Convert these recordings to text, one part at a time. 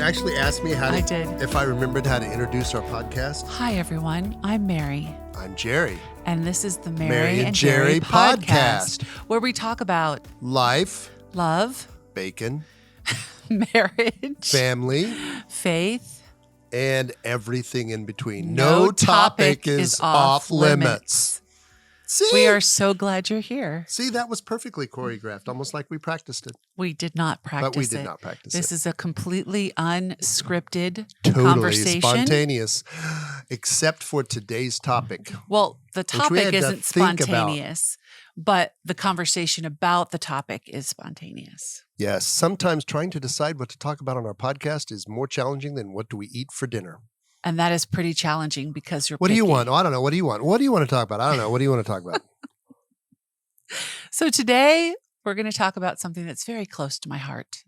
actually asked me I did. if I remembered how to introduce our podcast. Hi, everyone. I'm Mary. I'm Jerry. And this is the Mary Mary and Jerry podcast, where we talk about Life, love, bacon, marriage, family, faith, and everything in between. No No topic topic is is off off limits. See? We are so glad you're here. See, that was perfectly choreographed, almost like we practiced it. We did not practice But we did it. not practice This it. is a completely unscripted Totally conversation. spontaneous, except for today's topic. Well, the we topic had to isn't think about. spontaneous, but the conversation about the topic is spontaneous. Yes, sometimes trying to decide what to talk about on our podcast is more challenging than what do we eat for dinner. And that is pretty challenging because you're What do you picky. want? Oh, I don't know. What do you want? What do you want to talk about? I don't know. What do you want to talk about? So today we're going to talk about something that's very close to my heart.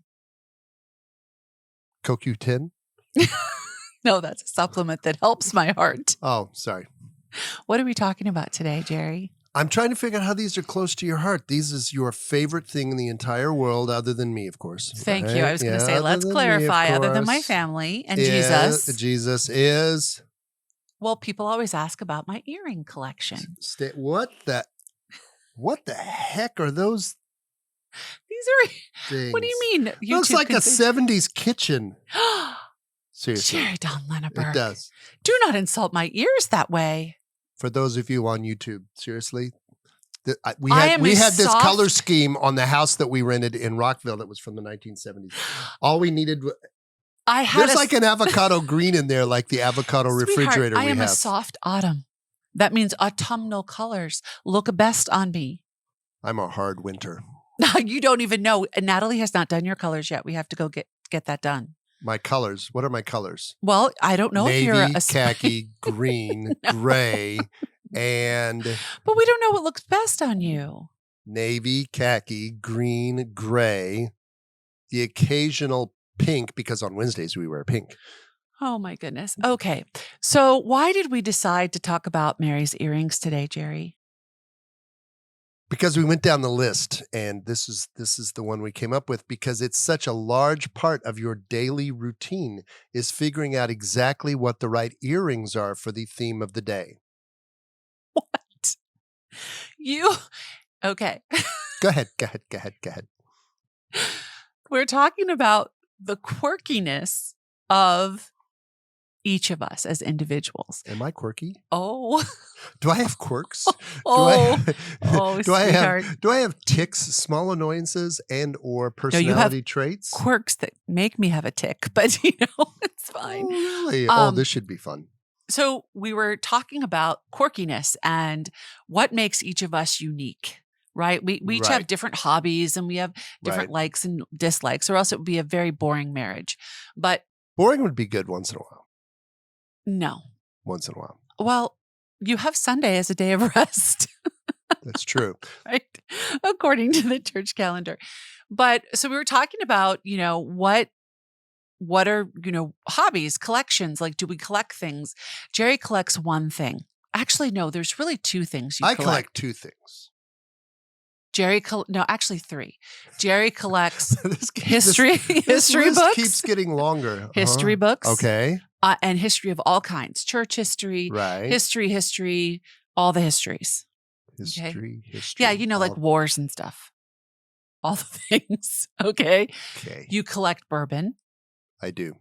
CoQ10? No, that's a supplement that helps my heart. Oh, sorry. What are we talking about today, Jerry? I'm trying to figure out how these are close to your heart. These is your favorite thing in the entire world, other than me, of course. Thank you. I was going to say, other let's than me, of clarify, other than my course. family and Yeah, Jesus. Jesus is. Well, people always ask about my earring collection. What the heck are those These are, things? what do you mean? Looks YouTube like a can say- 70s kitchen. Seriously. Jerry Don Lenaburg. It does. Do not insult my ears that way. For those of you on YouTube, seriously, we I had am we a had this soft- color scheme on the house that we rented in Rockville that was from the 1970s. All we needed was I had there's like an avocado green in there, like the avocado Sweetheart, refrigerator I we am have. a soft autumn. That means autumnal colors look best on me. I'm a hard winter. You don't even know. And Natalie has not done your colors yet. We have to go get that done. My colors. What are my colors? Well, I don't know Navy, if you're a khaki, green, gray, and but we don't know what looks best on you. navy, khaki, green, gray. The occasional pink, because on Wednesdays we wear pink. Oh my goodness. Okay. So why did we decide to talk about Mary's earrings today, Jerry? Because we went down the list, and this is the one we came up with because it's such a large part of your daily routine is figuring out exactly what the right earrings are for the theme of the day. What? You okay. Go ahead. We're talking about the quirkiness of each of us as individuals. Am I quirky? Oh. Do I have quirks? Oh. Do I Sweetheart. have tics, small annoyances, and or personality traits? Quirks that make me have a tick, but it's fine. Oh, really? Um, this should be fun. So we were talking about quirkiness and what makes each of us unique, right? We each Right. have different hobbies and we have different Right. likes and dislikes, or else it would be a very boring marriage. But Boring would be good once in a while. no. Once in a while. Well, you have Sunday as a day of rest, That's true. right? According to the church calendar. But so we were talking about, what are, hobbies, collections? Like, do we collect things? Jerry collects one thing. Actually, no, there's really two things you I collect. collect two things. Actually three. Jerry collects This history list books, keeps getting longer. history books, Okay. and history of all kinds, church history, Right. history, all the histories. History. Yeah, like wars and stuff. All the things. Okay. Okay. You collect bourbon. I do.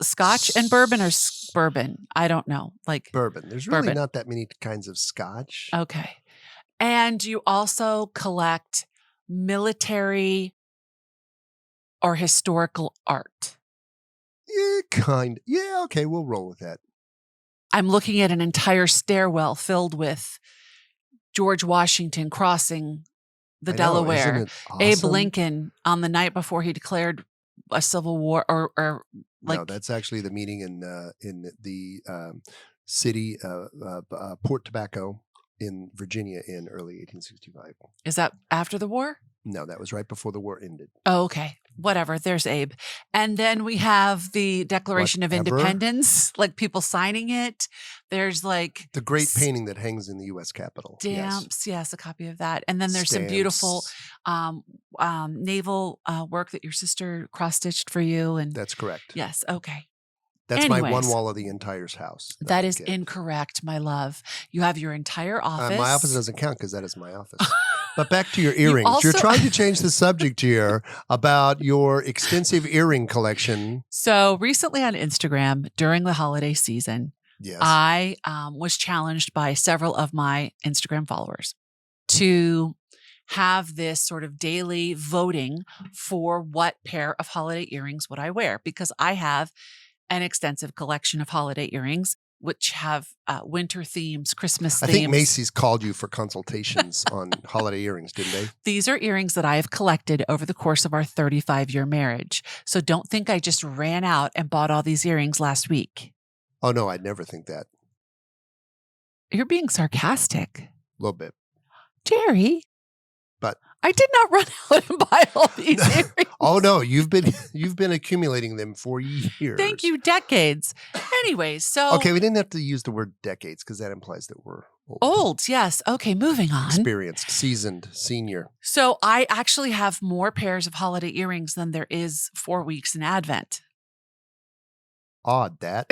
Scotch and bourbon or bourbon? I don't know. Like Bourbon. There's really Bourbon. not that many kinds of scotch. Okay. And you also collect military or historical art. Yeah, kind. Yeah, okay, we'll roll with that. I'm looking at an entire stairwell filled with George Washington crossing the I know, Delaware, isn't it Abe awesome? Lincoln on the night before he declared a civil war, or No, that's actually the meeting in the city, Port Tobacco in Virginia in early 1865. is that after the war? No, that was right before the war ended. Oh, okay. Whatever. There's Abe. And then we have the Declaration of Whatever. Independence, like people signing it. There's like The great painting that hangs in the U.S. Capitol. stamps. Yes, a copy of that. And then there's some beautiful Stamps. naval work that your sister cross-stitched for you? And That's correct. yes, okay. That's my one Anyways, wall of the entire house that that I is get. incorrect, my love. You have your entire My office office. doesn't count because that is my office. But back to your You earrings. You're also trying to change the subject here about your extensive earring collection. So recently on Instagram during the holiday season, Yes. I was challenged by several of my Instagram followers to have this sort of daily voting for what pair of holiday earrings would I wear, because I have an extensive collection of holiday earrings, which have winter themes, Christmas I themes. think Macy's called you for consultations on holiday earrings, didn't they? These are earrings that I have collected over the course of our 35-year marriage. So don't think I just ran out and bought all these earrings last week. Oh, no, I'd never think that. You're being sarcastic. A little bit. Jerry, But I did not run out and buy all these earrings. oh no, you've been accumulating them for years. Thank you, decades. Anyways, so Okay, we didn't have to use the word decades because that implies that we're old, yes. Okay, moving on. experienced, seasoned, senior. So I actually have more pairs of holiday earrings than there is 4 weeks in Advent. Odd that.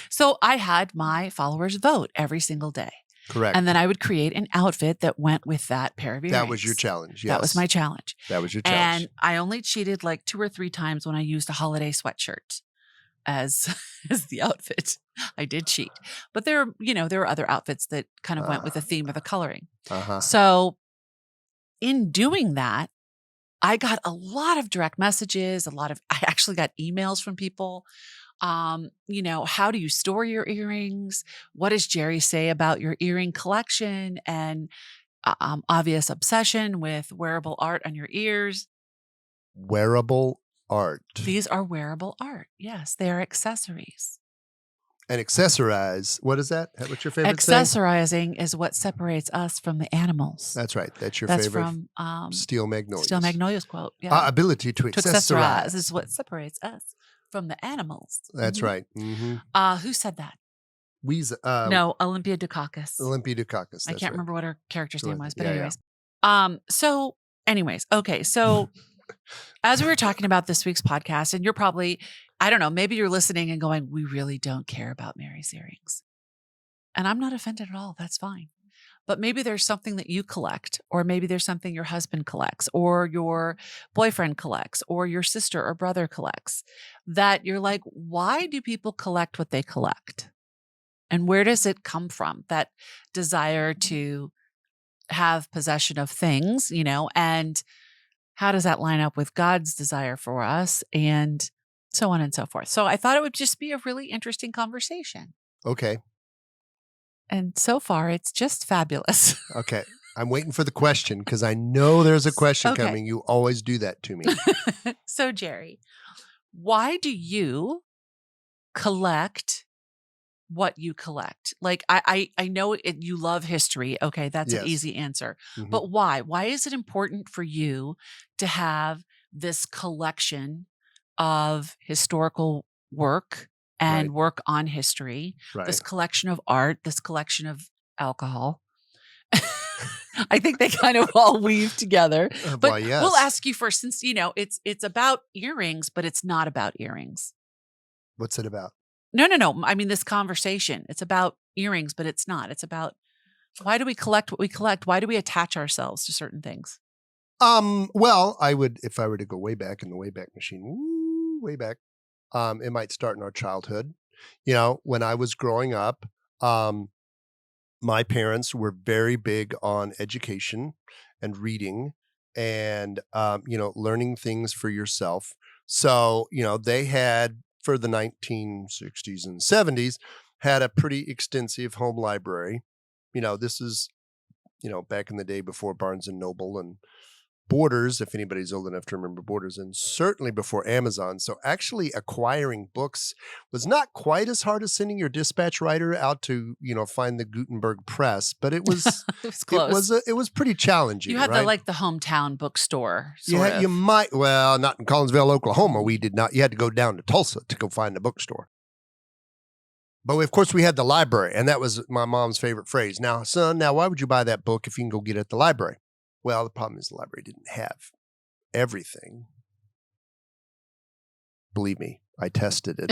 So I had my followers vote every single day. Correct. And then I would create an outfit that went with that pair of earrings. That was your challenge. Yes. That was my challenge. That was your challenge. And I only cheated like 2 or 3 times when I used a holiday sweatshirt as the outfit. I did cheat. But there were other outfits that kind of went with the theme of the coloring. Uh-huh. So in doing that, I got a lot of direct messages, I actually got emails from people. How do you store your earrings? What does Jerry say about your earring collection and obvious obsession with wearable art on your ears? Wearable art. These are wearable art. Yes, they are accessories. And accessorize. What is that? What's your favorite saying? Accessorizing is what separates us from the animals. That's right. That's your That's favorite. from Steel Magnolias. Steel Magnolias quote. Yeah. Ability to accessorize. Is what separates us from the animals. That's Mhm. right. Mm-hmm. Who said that? No, Olympia Dukakis. Olympia Dukakis. I can't remember what her character's name was, but Yeah, anyways. Okay. So as we were talking about this week's podcast, and you're probably, I don't know, maybe you're listening and going, we really don't care about Mary's earrings. And I'm not offended at all. That's fine. But maybe there's something that you collect, or maybe there's something your husband collects, or your boyfriend collects, or your sister or brother collects, that you're like, why do people collect what they collect? And where does it come from? That desire to have possession of things, and how does that line up with God's desire for us, and so on and so forth. So I thought it would just be a really interesting conversation. Okay. And so far, it's just fabulous. Okay. I'm waiting for the question because I know there's a question Okay. coming. You always do that to me. So, Jerry, why do you collect what you collect? Like, I know you love history. Okay, that's Yes. an easy answer. Mhm. But why? Why is it important for you to have this collection of historical work and Right. work on history, Right. this collection of art, this collection of alcohol? I think they kind of all weave together. But Well, yes. we'll ask you first, since it's about earrings, but it's not about earrings. What's it about? No. I mean, this conversation, it's about earrings, but it's not. It's about, why do we collect what we collect? Why do we attach ourselves to certain things? Well, I would, if I were to go way back in the Wayback Machine, way back, it might start in our childhood. When I was growing up, my parents were very big on education and reading and, learning things for yourself. So, they had, for the 1960s and 70s, had a pretty extensive home library. This is, back in the day before Barnes and Noble and Borders, if anybody's old enough to remember Borders, and certainly before Amazon. So actually acquiring books was not quite as hard as sending your dispatch rider out to, find the Gutenberg press, but it was It was close. it was pretty challenging. You had right? the hometown bookstore. You might, well, not in Collinsville, Oklahoma. We did not. You had to go down to Tulsa to go find a bookstore. But of course, we had the library, and that was my mom's favorite phrase. Now, son, why would you buy that book if you can go get it at the library? Well, the problem is the library didn't have everything. Believe me, I tested it.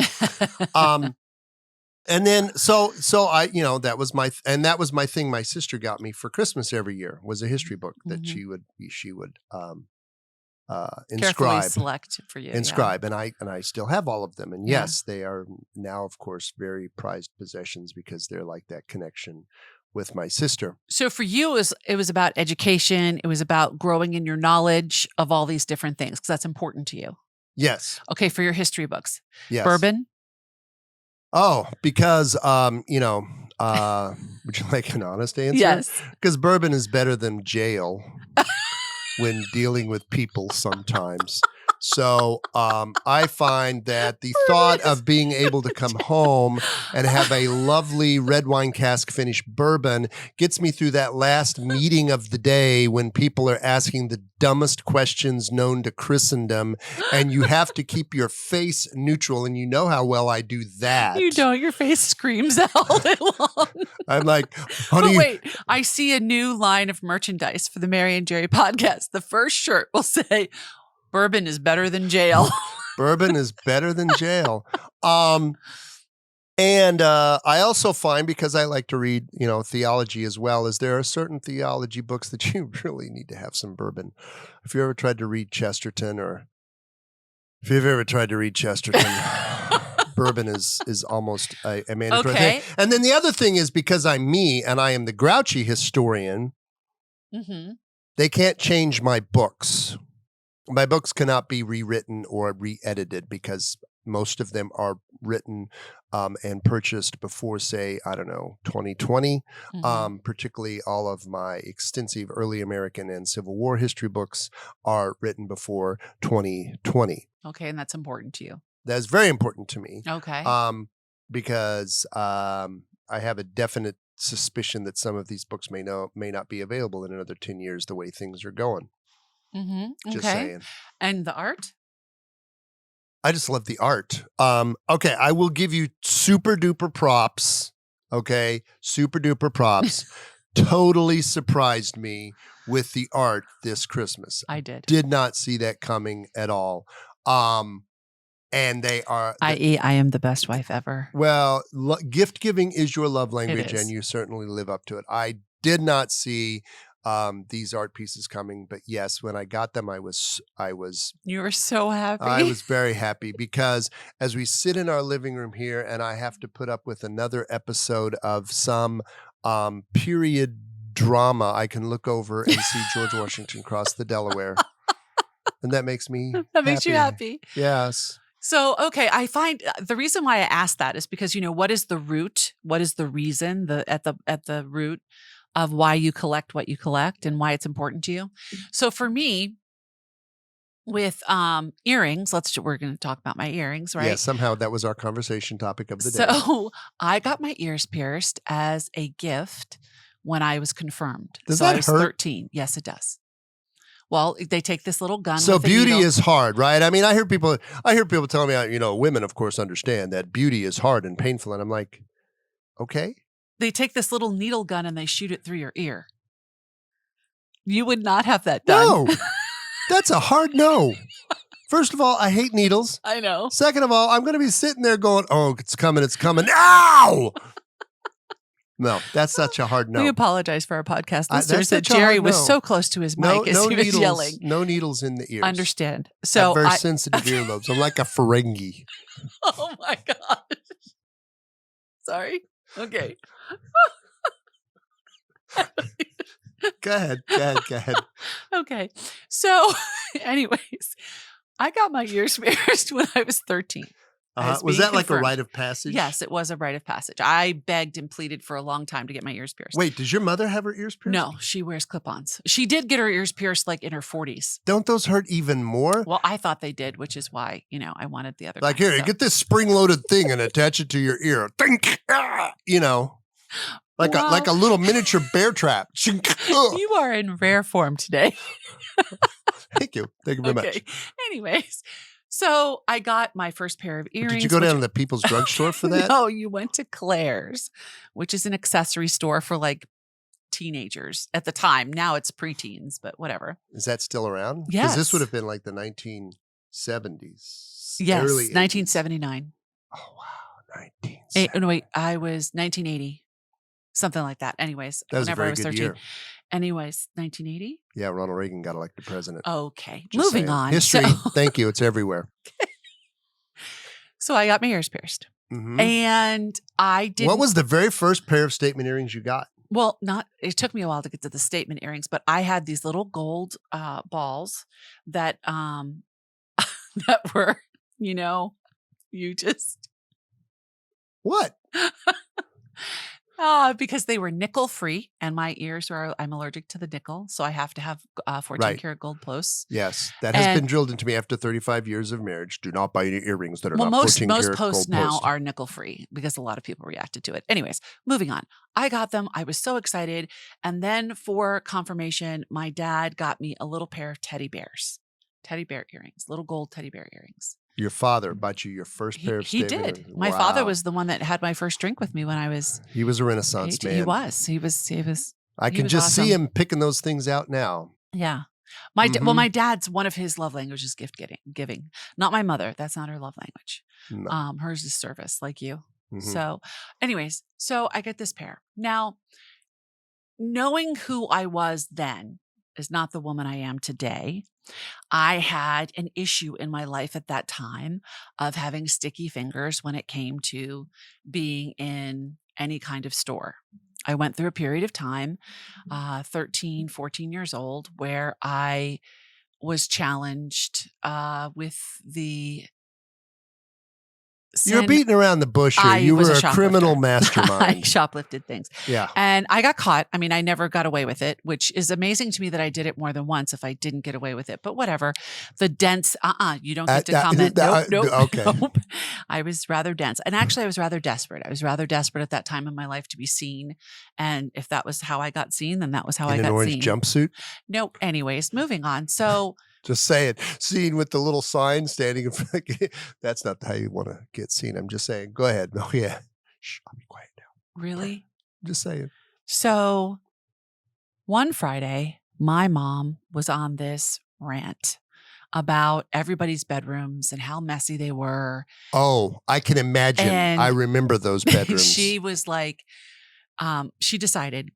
And then so I, that was my thing my sister got me for Christmas every year was a history book that she would Carefully inscribe. select for you. Inscribe, and I still have all of them. And Yeah. yes, they are now, of course, very prized possessions because they're like that connection with my sister. So for you, it was about education. It was about growing in your knowledge of all these different things because that's important to you. Yes. Okay, for your history books. Yes. Bourbon? Oh, because would you like an honest answer? Yes. Because bourbon is better than jail when dealing with people sometimes. So I find that the thought of being able to come home and have a lovely red wine cask finished bourbon gets me through that last meeting of the day when people are asking the dumbest questions known to Christendom, and you have to keep your face neutral, and you know how well I do that. You don't. Your face screams all day long. I'm like, honey. But wait, I see a new line of merchandise for the Mary and Jerry podcast. The first shirt will say, bourbon is better than jail. Bourbon is better than jail. And I also find, because I like to read, theology as well, is there are certain theology books that you really need to have some bourbon. If you ever tried to read Chesterton, bourbon is almost a mandatory thing. And then the other thing is, because I'm me and I am the grouchy historian, they can't change my books. My books cannot be rewritten or re-edited because most of them are written and purchased before, say, 2020. Particularly all of my extensive early American and Civil War history books are written before 2020. Okay, and that's important to you. That's very important to me. Okay. Because I have a definite suspicion that some of these books may not be available in another 10 years the way things are going. Just saying. And the art? I just love the art. Okay, I will give you super duper props. Okay, super duper props. Totally surprised me with the art this Christmas. I did not see that coming at all. And they are, i.e., I am the best wife ever. Well, gift giving is your love language, and you certainly live up to it. I did not see these art pieces coming, but yes, when I got them, I was. You were so happy. I was very happy because as we sit in our living room here, and I have to put up with another episode of some period drama, I can look over and see George Washington cross the Delaware, and that makes me. That makes you happy. Yes. So, okay, I find the reason why I asked that is because, what is the root? What is the reason at the root of why you collect what you collect and why it's important to you? So for me, with earrings, we're going to talk about my earrings, right? Yeah, somehow that was our conversation topic of the day. So I got my ears pierced as a gift when I was confirmed. Does I that was hurt? 13. Yes, it does. Well, they take this little gun. So with a beauty needle. is hard, right? I mean, I hear people telling me, women, of course, understand that beauty is hard and painful. And I'm like, okay. They take this little needle gun and they shoot it through your ear. You would not have that done. No, that's a hard no. First of all, I hate needles. I know. Second of all, I'm going to be sitting there going, oh, it's coming. Ow! No, that's such a hard no. We apologize for our podcast listeners that Jerry was so close to his mic as he was yelling. No needles in the ears. Understand. So I have very sensitive earlobes. I'm like a Ferengi. Oh my gosh. Sorry. Okay. Go ahead. Okay. So anyways, I got my ears pierced when I was 13. Was that like a rite of passage? Yes, it was a rite of passage. I begged and pleaded for a long time to get my ears pierced. Wait, does your mother have her ears pierced? No, she wears clip-ons. She did get her ears pierced like in her 40s. Don't those hurt even more? Well, I thought they did, which is why, I wanted the other Like, kind, here, get this spring-loaded thing and attach it to your ear. Think, like a little miniature bear trap. You are in rare form today. Thank you very much. Anyways, so I got my first pair of earrings. Did you go down to the People's Drugstore for that? No, you went to Claire's, which is an accessory store for like teenagers at the time. Now it's preteens, but whatever. Is that still around? Yes. Because this would have been like the 1970s. Yes, Early 80s. 1979. Oh, wow. 1970. No, wait, I was 1980. Something like that. Anyways, That was a whenever I very was good 13. year. Anyways, 1980. Yeah, Ronald Reagan got elected president. Okay. Just Moving saying. on. History. So, Thank you. It's everywhere. so I got my ears pierced. Mhm. And I didn't. What was the very first pair of statement earrings you got? Well, it took me a while to get to the statement earrings, but I had these little gold balls that that were, you just What? because they were nickel free, and my ears I'm allergic to the nickel, so I have to have 14 karat gold posts. Yes, that has been drilled into me after 35 years of marriage. Do not buy any earrings that are not 14 karat most posts gold now post. are nickel free because a lot of people reacted to it. Anyways, moving on. I got them. I was so excited, and then for confirmation, my dad got me a little pair of teddy bear earrings, little gold teddy bear earrings. Your father bought you your first pair of He statement did. earrings. My Wow. father was the one that had my first drink with me when I was. He was a Renaissance man. He was. I can was just see awesome. him picking those things out now. Yeah. Mhm. My dad's, one of his love languages is giving. Not my mother. That's not her love language. No. Hers is service, like you. Mhm. So, anyways, I get this pair. Now, knowing who I was then is not the woman I am today. I had an issue in my life at that time of having sticky fingers when it came to being in any kind of store. I went through a period of time, 13, 14 years old, where I was challenged with the You're sin. beating around the bush here. I You was were a a criminal shoplifter. I mastermind. shoplifted things. Yeah. And I got caught. I mean, I never got away with it, which is amazing to me that I did it more than once if I didn't get away with it. But whatever. The dense, you don't get to comment. Nope. Okay. Nope. I was rather dense. And actually, I was rather desperate. I was rather desperate at that time in my life to be seen. And if that was how I got seen, then that was how I In got an orange seen. jumpsuit? Nope. Anyways, moving on. So Just saying. Seen with the little sign standing in front. That's not how you want to get seen. I'm just saying. Go ahead. Oh, yeah. Shh, I'll be quiet now. really? Just saying. So one Friday, my mom was on this rant about everybody's bedrooms and how messy they were. Oh, I can imagine. And I remember those bedrooms. She was like, she decided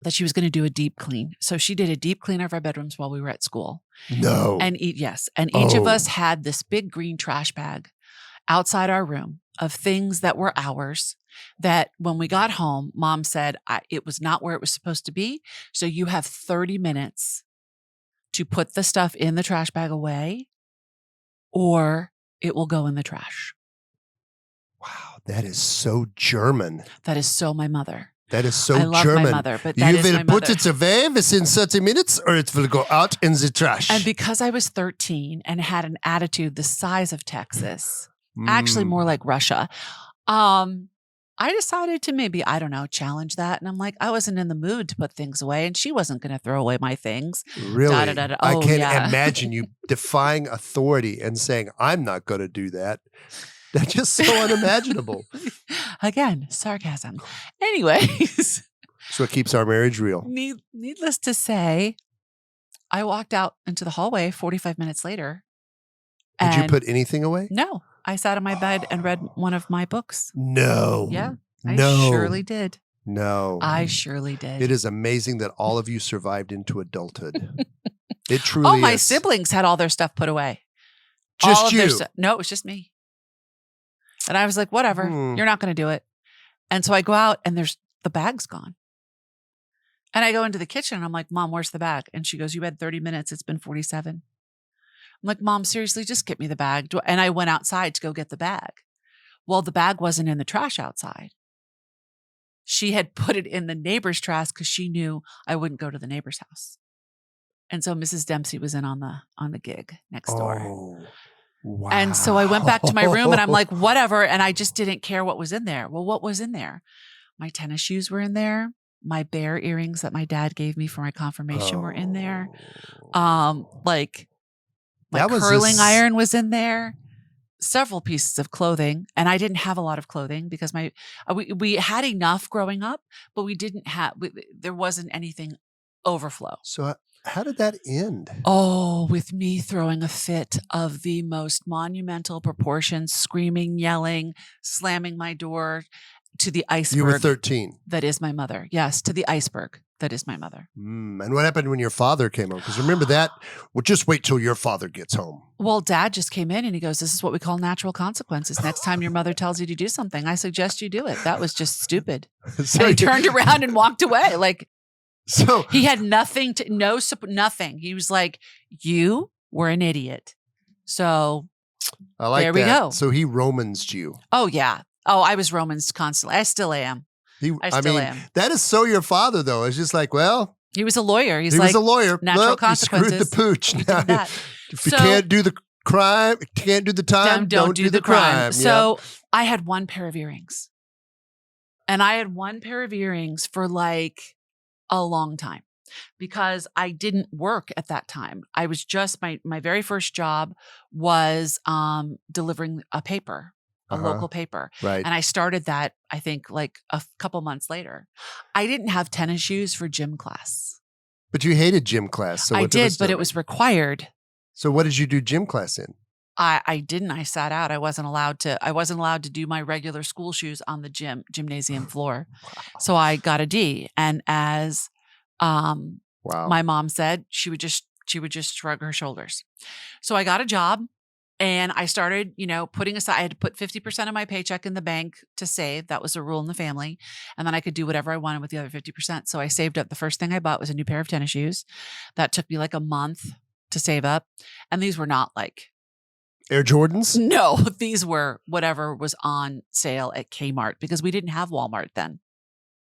that she was going to do a deep clean. So she did a deep clean of our bedrooms while we were at school. No. And yes. And each of us Oh. had this big green trash bag outside our room of things that were ours that when we got home, mom said, it was not where it was supposed to be. So you have 30 minutes to put the stuff in the trash bag away or it will go in the trash. Wow, that is so German. That is so my mother. That is so I love German. my mother, but that you is will my put mother. it away within 30 minutes or it will go out in the trash. And because I was 13 and had an attitude the size of Texas, actually more like Russia, I decided to maybe, I don't know, challenge that. And I'm like, I wasn't in the mood to put things away and she wasn't going to throw away my things. Really? Oh, I can't yeah. imagine you defying authority and saying, I'm not going to do that. That's just so unimaginable. Again, sarcasm. Anyways. That's what keeps our marriage real. Needless to say, I walked out into the hallway 45 minutes later. Did you put anything away? No. I sat on my bed and read one of my books. No. Yeah. No. I surely did. No. I surely did. It is amazing that all of you survived into adulthood. It truly is. My siblings had all their stuff put away. Just all of you? No, it was just me. And I was like, whatever, you're not going to do it. And so I go out and the bag's gone. And I go into the kitchen and I'm like, Mom, where's the bag? And she goes, you had 30 minutes. It's been 47. I'm like, Mom, seriously, just get me the bag. And I went outside to go get the bag. Well, the bag wasn't in the trash outside. She had put it in the neighbor's trash because she knew I wouldn't go to the neighbor's house. And so Mrs. Dempsey was in on the gig next door. Oh, wow. And so I went back to my room and I'm like, whatever. And I just didn't care what was in there. Well, what was in there? My tennis shoes were in there. My bear earrings that my dad gave me for my confirmation were in there. Like my curling iron was in there. several pieces of clothing, and I didn't have a lot of clothing because we had enough growing up, but we didn't have there wasn't anything overflow. So how did that end? Oh, with me throwing a fit of the most monumental proportions, screaming, yelling, slamming my door to the iceberg. You were 13. That is my mother. Yes, to the iceberg. That is my mother. And what happened when your father came home? Because remember that, well, just wait till your father gets home. Well, Dad just came in and he goes, this is what we call natural consequences. Next time your mother tells you to do something, I suggest you do it. That was just stupid. So And he turned around and walked away. Like, So he had nothing nothing. He was like, you were an idiot. So I like there we that. go. So he Romansed you. Oh, yeah. Oh, I was Romans constantly. I still am. I still am. That is so your father, though. It's just like, well, He was a lawyer. He's he like, was a lawyer. natural Look, you screwed consequences. the pooch. He Now, did that. if you So- can't do the crime, can't do the time, don't do the crime. So I had one pair of earrings. And I had one pair of earrings for like a long time because I didn't work at that time. I was just, my very first job was delivering a paper, a local paper. Right. And I started that, I think, like a couple months later. I didn't have tennis shoes for gym class. But you hated gym class. So I what did, difference but did it was required. So what did you do gym class in? I didn't. I sat out. I wasn't allowed to do my regular school shoes on the gymnasium floor. So I got a D. And as my mom said, she would just shrug her shoulders. So I got a job and I started, putting aside, I had to put 50% of my paycheck in the bank to save. That was a rule in the family. And then I could do whatever I wanted with the other 50%. So I saved up. The first thing I bought was a new pair of tennis shoes. That took me like a month to save up. And these were not like Air Jordans? No, these were whatever was on sale at Kmart because we didn't have Walmart then.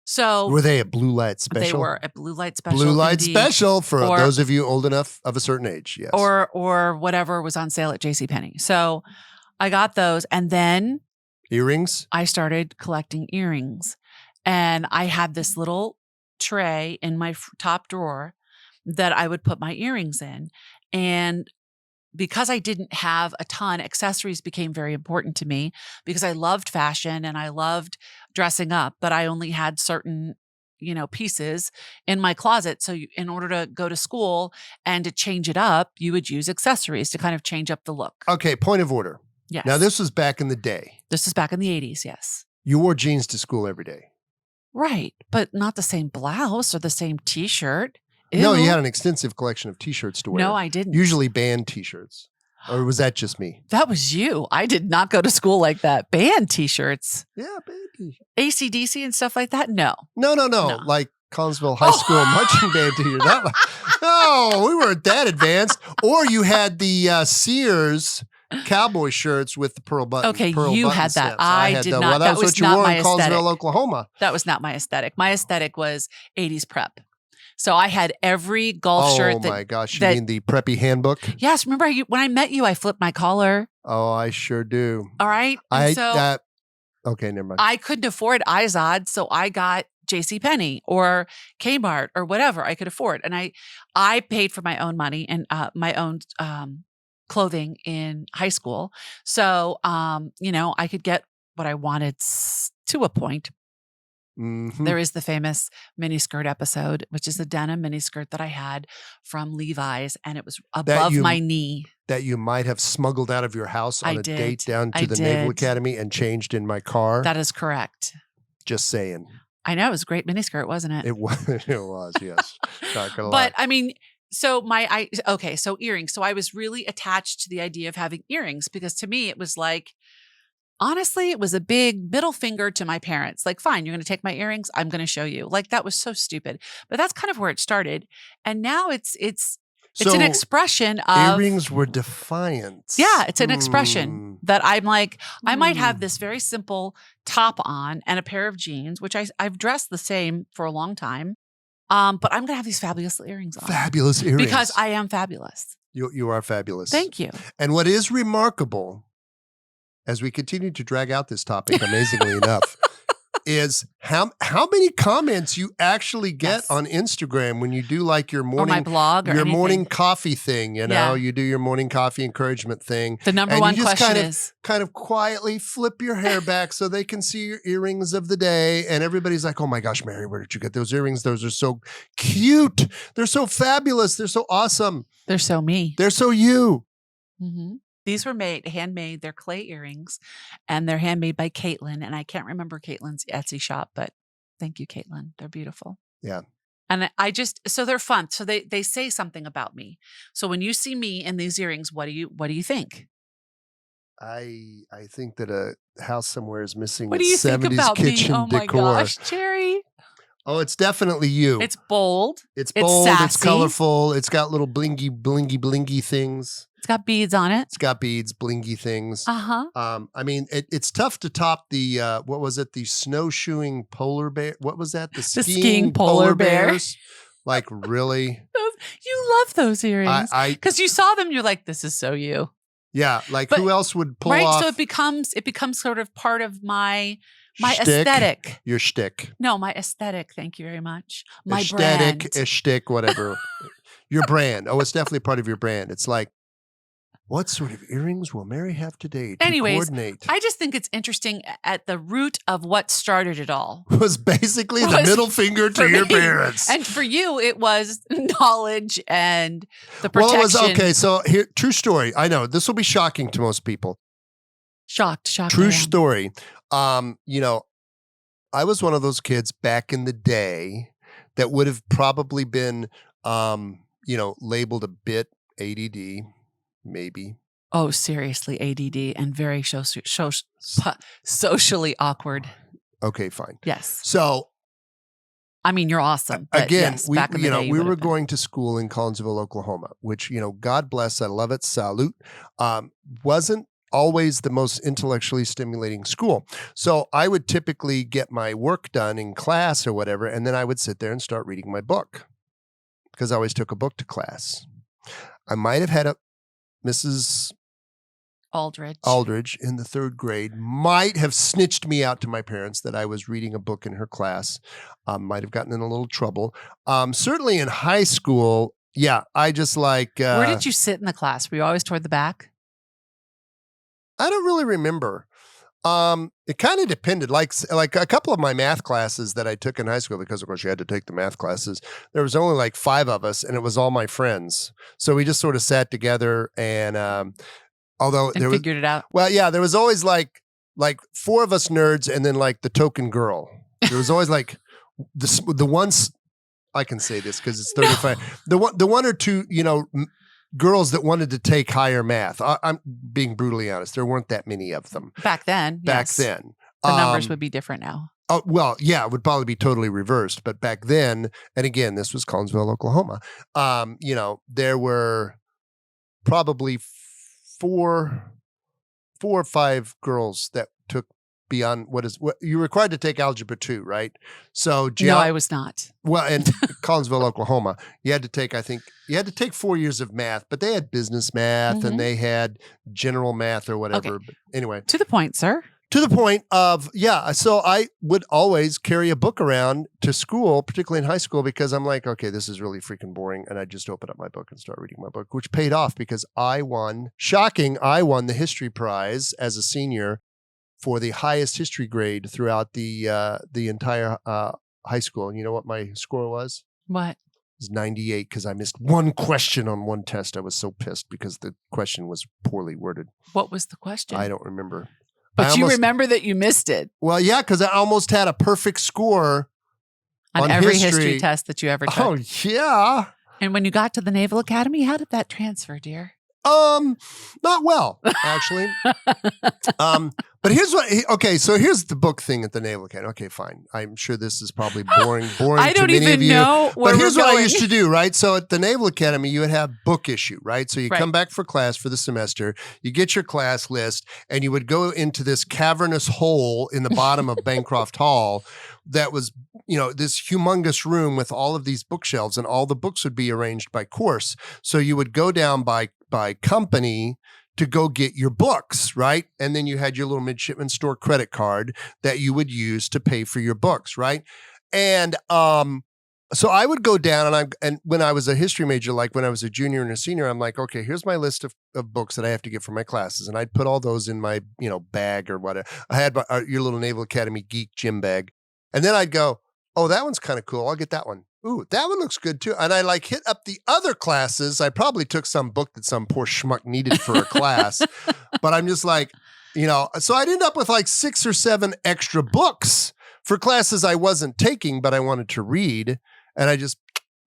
So Were they a blue light special? They were a blue light special. Blue light indeed. special for Or- those of you old enough of a certain age. Yes. or whatever was on sale at JCPenney. So I got those, and then Earrings? I started collecting earrings, and I had this little tray in my top drawer that I would put my earrings in, and because I didn't have a ton, accessories became very important to me because I loved fashion and I loved dressing up, but I only had certain, pieces in my closet. So in order to go to school and to change it up, you would use accessories to kind of change up the look. Okay, point of order. Yes. Now, this was back in the day. This is back in the 80s. Yes. You wore jeans to school every day. Right. But not the same blouse or the same t-shirt. No, you Ew. had an extensive collection of T-shirts to wear. No, I didn't. Usually band T-shirts. Or was that just me? That was you. I did not go to school like that. Band t-shirts, Yeah, band T-shirts. AC/DC and stuff like that. No. No. No. Like Collinsville High School marching band T-shirt. No, we weren't that advanced. Or you had the Sears cowboy shirts with the pearl button. Okay, pearl you button had that. sets. I had did that. not. Well, That was was what you not wore my in Collinsville, aesthetic. Oklahoma. That was not my aesthetic. My aesthetic was 80s prep. So I had every golf shirt that. Oh my gosh, you that- mean the preppy handbook? Yes, remember when I met you, I flipped my collar. Oh, I sure do. All right. And Okay, never mind. I couldn't afford Izod, so I got JCPenney or Kmart or whatever I could afford. And I paid for my own money and my own clothing in high school. So, I could get what I wanted to a point. Mhm. There is the famous miniskirt episode, which is a denim miniskirt that I had from Levi's, and it was above my knee. That you might have smuggled out of your house on I a did. date down to I the Naval did. Academy and changed in my car. That is correct. Just saying. I know, it was a great miniskirt, wasn't it? It was, yes. Not gonna But lie. I mean, so so earrings. So I was really attached to the idea of having earrings because to me it was like, honestly, it was a big middle finger to my parents. Like, fine, you're going to take my earrings. I'm going to show you. Like, that was so stupid. But that's kind of where it started. And now it's an expression of earrings were defiant. Yeah, it's an expression Hmm. that I'm like, I might have this very simple top on and a pair of jeans, which I've dressed the same for a long time. But I'm going to have these fabulous earrings on. Fabulous earrings. Because I am fabulous. You are fabulous. Thank you. And what is remarkable, as we continue to drag out this topic, amazingly enough, is how many comments you actually get Yes. on Instagram when you do like your Or my morning blog or your anything. morning coffee thing, you know, Yeah. you do your morning coffee encouragement thing. The number And one you just question kind of is, kind of quietly flip your hair back so they can see your earrings of the day. And everybody's like, oh my gosh, Mary, where did you get those earrings? Those are so cute. They're so fabulous. They're so awesome. they're so me. They're so you. Mm-hmm. These were handmade. They're clay earrings, and they're handmade by Caitlin. And I can't remember Caitlin's Etsy shop, but thank you, Caitlin. They're beautiful. Yeah. And so they're fun. So they say something about me. So when you see me in these earrings, what do you think? I think that a house somewhere is missing What do its you think 70s about me? kitchen Oh my decor. gosh, Jerry. Oh, it's definitely you. It's bold. It's it's bold, it's sassy. colorful, it's got little blingy things. It's got beads on it. It's got beads, blingy things. Uh-huh. I mean, it's tough to top the what was it? The snowshoeing polar bear. What was that? The skiing polar bear. bears. Like really? You love those earrings. Because you saw them, you're like, this is so you. Yeah, like But- who else would pull Right. off So it becomes sort of part of my shtick? aesthetic. Your shtick. No, my aesthetic. Thank you very much. My Aesthetic, brand. a shtick, whatever. Your brand. Oh, it's definitely part of your brand. It's like, what sort of earrings will Mary have today to Anyways, coordinate? I just think it's interesting at the root of what started it all. Was basically the Was middle finger to for your me. parents. And for you, it was knowledge and the Well, protection. it was okay. So here, true story. I know this will be shocking to most people. Shocked. True I am. story. You know, I was one of those kids back in the day that would have probably been, labeled a bit ADD, maybe. Oh, seriously, ADD and very socially awkward. Okay, fine. Yes. So I mean, you're awesome. But again, yes, back in the day, you we would were have been. going to school in Collinsville, Oklahoma, which, God bless, I love it, salute, wasn't always the most intellectually stimulating school. So I would typically get my work done in class or whatever, and then I would sit there and start reading my book because I always took a book to class. I might have had a Mrs. Aldridge in the third grade might have snitched me out to my parents that I was reading a book in her class. Might have gotten in a little trouble. Certainly in high school, yeah, I just like... Where did you sit in the class? Were you always toward the back? I don't really remember. It kind of depended. Like a couple of my math classes that I took in high school, because of course you had to take the math classes. There was only like 5 of us, and it was all my friends. So we just sort of sat together, and Figured it out. Well, yeah, there was always like 4 of us nerds, and then like the token girl. There was always like the ones. I can say this because it's 35. No. The one or two, girls that wanted to take higher math. I'm being brutally honest. There weren't that many of them Back then. back yes. then. The numbers would be different now. Oh, well, yeah, it would probably be totally reversed. But back then, and again, this was Collinsville, Oklahoma. There were probably 4 or 5 girls that took beyond what you're required to take algebra 2, right? So No, I was not. well, in Collinsville, Oklahoma, you had to take 4 years of math, but they had business math and they had general math or whatever. Okay. But anyway, To the point, sir. to the point of, yeah, so I would always carry a book around to school, particularly in high school, because I'm like, okay, this is really freaking boring. And I just open up my book and start reading my book, which paid off because I won the history prize as a senior for the highest history grade throughout the entire high school. And you know what my score was? What? It was 98 because I missed one question on one test. I was so pissed because the question was poorly worded. What was the question? I don't remember. But you remember that you missed it Well, yeah, because I almost had a perfect score on every history test that you ever took. Oh, yeah. And when you got to the Naval Academy, how did that transfer, dear? Not well, actually. But here's here's the book thing at the Naval Academy. Okay, fine. I'm sure this is probably boring I don't to many even of you. know where But here's we're what I going. used to do, right? So at the Naval Academy, you would have book issue, right? So you Right. come back for class for the semester, you get your class list, and you would go into this cavernous hole in the bottom of Bancroft Hall that was, this humongous room with all of these bookshelves, and all the books would be arranged by course. So you would go down by company to go get your books, right? And then you had your little midshipman store credit card that you would use to pay for your books, right? And so I would go down and when I was a history major, like when I was a junior and a senior, I'm like, okay, here's my list of books that I have to get for my classes. And I'd put all those in my, bag or whatever. I had your little Naval Academy geek gym bag. And then I'd go, oh, that one's kind of cool. I'll get that one. Ooh, that one looks good too. And I like hit up the other classes. I probably took some book that some poor schmuck needed for a class, but I'm just like, so I'd end up with like 6 or 7 extra books for classes I wasn't taking, but I wanted to read. And I just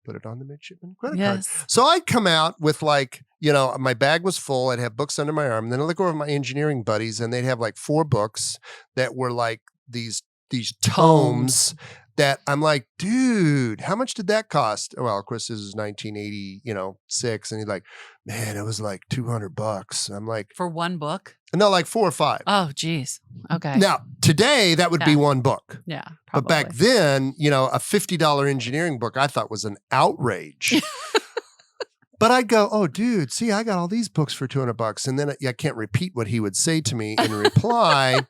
put it on the midshipman credit card. So I'd come out with like, my bag was full. I'd have books under my arm. And then I'd look over my engineering buddies and they'd have like 4 books that were like these tomes that I'm like, dude, how much did that cost? Well, of course, this is 1986. And he's like, man, it was like $200. I'm like, for one book? No, like 4 or 5. Oh, geez. Okay. Now, today, that would be one book. Yeah, probably. But back then, a $50 engineering book I thought was an outrage. But I'd go, oh, dude, see, I got all these books for $200. And then I can't repeat what he would say to me in reply.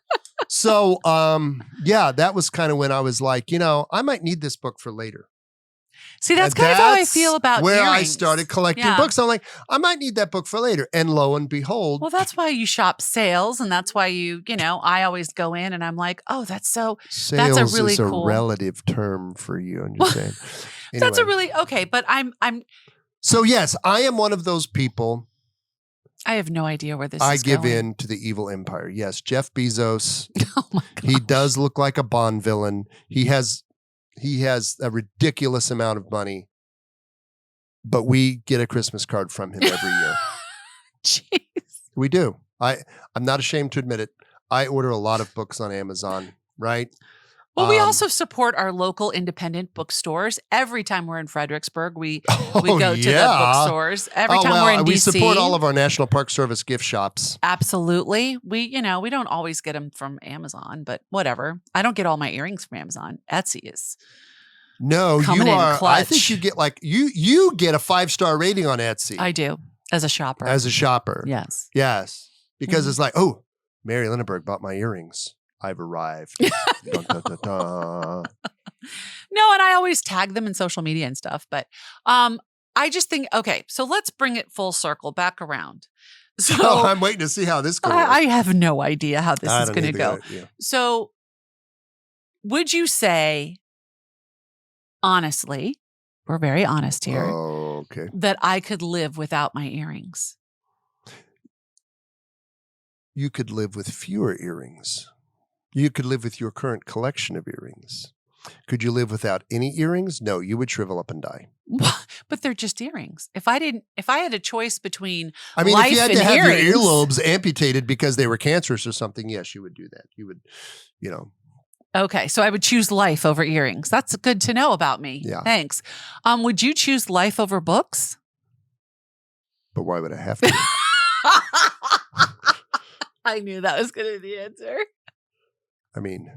So, that was kind of when I was like, I might need this book for later. See, that's kind of how I feel about where earrings. I started collecting books. I'm like, I might need that book for later. And lo and behold. Well, that's why you shop sales. And that's why I always go in and I'm like, oh, that's a really is a cool relative term for you. I'm just saying. Anyway. That's a really, okay. But I'm. So yes, I am one of those people. I have no idea where this is going. I give going. in to the evil empire. Yes, Jeff Bezos. Oh my God. He does look like a Bond villain. He has a ridiculous amount of money, but we get a Christmas card from him every year. Jeez. We do. I'm not ashamed to admit it. I order a lot of books on Amazon, right? Well, we also support our local independent bookstores. Every time we're in Fredericksburg, we go to the bookstores. Every time we're in DC. We support all of our National Park Service gift shops. Absolutely. We don't always get them from Amazon, but whatever. I don't get all my earrings from Amazon. Etsy is coming in clutch. I think you get you get a 5-star rating on Etsy. I do, as a shopper. Yes. Yes. Because it's like, oh, Mary Lenaburg bought my earrings. I've arrived. Dun, dun, dun, dun. No, and I always tag them in social media and stuff. But I just think, okay, so let's bring it full circle back around. So I'm waiting to see how this goes. I have no idea how this is going to go. Idea. So would you say, honestly, we're very honest here, okay, that I could live without my earrings? You could live with fewer earrings. You could live with your current collection of earrings. Could you live without any earrings? No, you would shrivel up and die. But they're just earrings. If I had a choice between if you had to have earrings, your earlobes amputated because they were cancerous or something, yes, you would do that. You would, Okay, so I would choose life over earrings. That's good to know about me. Yeah. Thanks. Would you choose life over books? But why would I have to? I knew that was going to be the answer. I mean,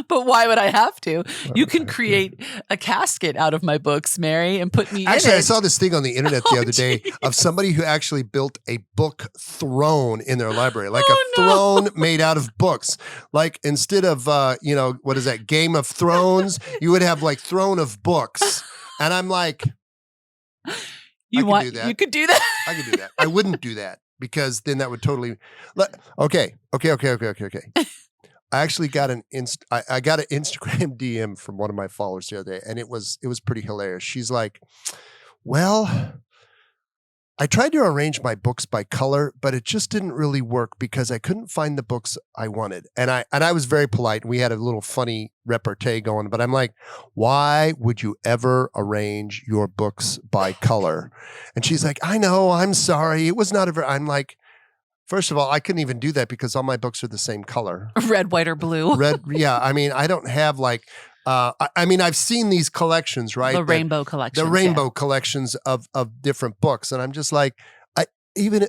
but why would I have to? You can create a casket out of my books, Mary, and put me in it. Actually, I saw this thing on the internet the other day of somebody who actually built a book throne in their library, like a throne made out of books. Like instead of, what is that, Game of Thrones, you would have like throne of books. And I'm like, you could do that? I could do that. I wouldn't do that because then that would totally, okay. I actually got I got an Instagram DM from one of my followers the other day, and it was pretty hilarious. She's like, well, I tried to arrange my books by color, but it just didn't really work because I couldn't find the books I wanted. And I was very polite, and we had a little funny repartee going, but I'm like, why would you ever arrange your books by color? And she's like, I know, I'm sorry. It was not I'm like, first of all, I couldn't even do that because all my books are the same color. Red, white, or blue. Red, yeah. I mean, I don't have like, I've seen these collections, right? The rainbow collections. The rainbow collections of different books. And I'm just like, even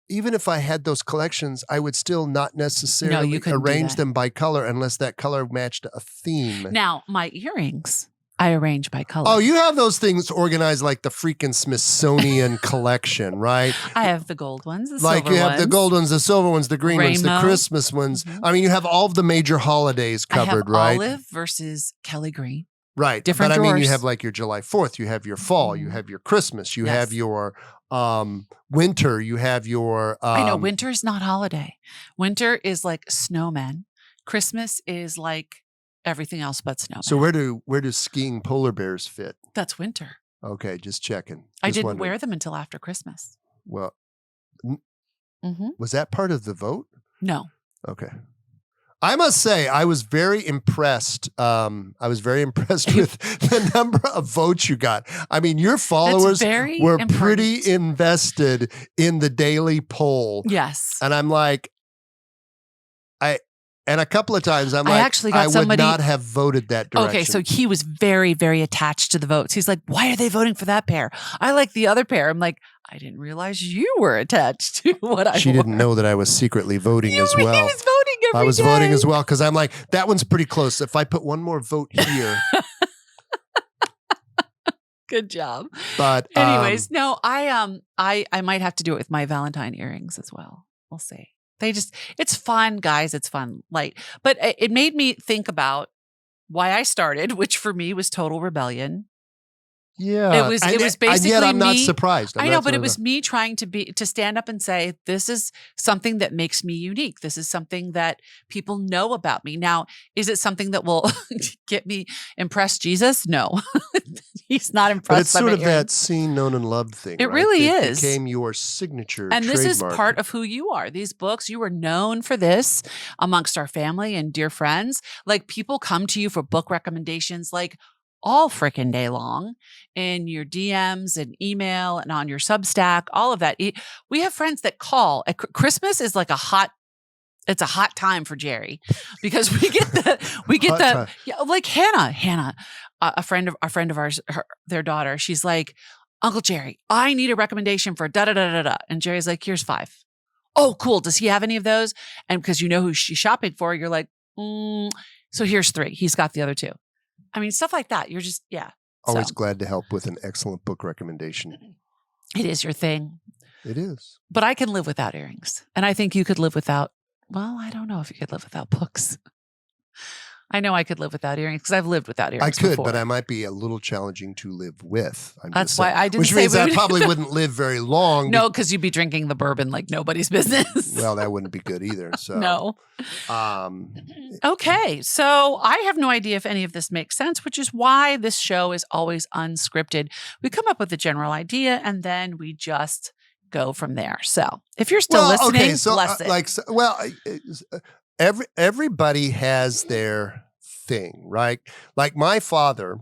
if I had those collections, I would still not necessarily arrange them by color unless that color matched a theme. Now, my earrings, I arrange by color. Oh, you have those things organized like the freaking Smithsonian collection, right? I have the gold ones, the Like silver you have ones. the gold ones, the silver ones, the green ones, the Rainbow. Christmas ones. I mean, you have all of the major holidays covered, I have right? olive versus Kelly green. Right. Different but I mean, you drawers. have like your July 4th, you have your fall, you have your Christmas, you have Yes. your winter, you have your I know winter is not holiday. Winter is like snowmen. Christmas is like everything else but snowmen. So where do skiing polar bears fit? That's winter. Okay, just checking. I Just didn't wondering. wear them until after Christmas. Well, Mm-hmm. was that part of the vote? No. Okay. I must say, I was very impressed. I was very impressed with the number of votes you got. I mean, your followers were pretty invested in the daily poll. Yes. And I'm like, and a couple of times I'm like, actually got I would somebody, not have voted that direction. Okay, so he was very, very attached to the votes. He's like, why are they voting for that pair? I like the other pair. I'm like, I didn't realize you were attached to what I She didn't know that I was secretly voting as well. He was voting every day. I was voting as well because I'm like, that one's pretty close. If I put one more vote here. Good job. But anyways, no, I might have to do it with my Valentine earrings as well. We'll see. It's fun, guys. It's fun. But it made me think about why I started, which for me was total rebellion. Yeah. It was basically and yet I'm not me- surprised. I know, but it was me trying to stand up and say, this is something that makes me unique. This is something that people know about me. Now, is it something that will get me impress Jesus? No. He's not impressed. But it's sort of that seen, known, and loved thing. It right? really It is. became your signature And trademark. this is part of who you are. These books, you are known for this amongst our family and dear friends. Like people come to you for book recommendations like all freaking day long in your DMs and email and on your Substack, all of that. We have friends that call. Christmas is like it's a hot time for Jerry because we get like Hannah, a friend of ours, their daughter. She's like, Uncle Jerry, I need a recommendation for da da da da da. And Jerry's like, here's 5. Oh, cool. Does he have any of those? And because you know who she's shopping for, you're like, so here's 3. He's got the other 2. I mean, stuff like that. You're just, yeah. Always glad to help with an excellent book recommendation. It is your thing. It is. But I can live without earrings. And I think you could live without, well, I don't know if you could live without books. I know I could live without earrings because I've lived without earrings. I could, before. but I might be a little challenging to live with. That's why I didn't Which say means we I would- probably wouldn't live very long. No, because you'd be drinking the bourbon like nobody's business. Well, that wouldn't be good either. So No. Okay. So I have no idea if any of this makes sense, which is why this show is always unscripted. We come up with a general idea and then we just go from there. So if you're still listening, okay, so bless it. everybody has their thing, right? Like my father,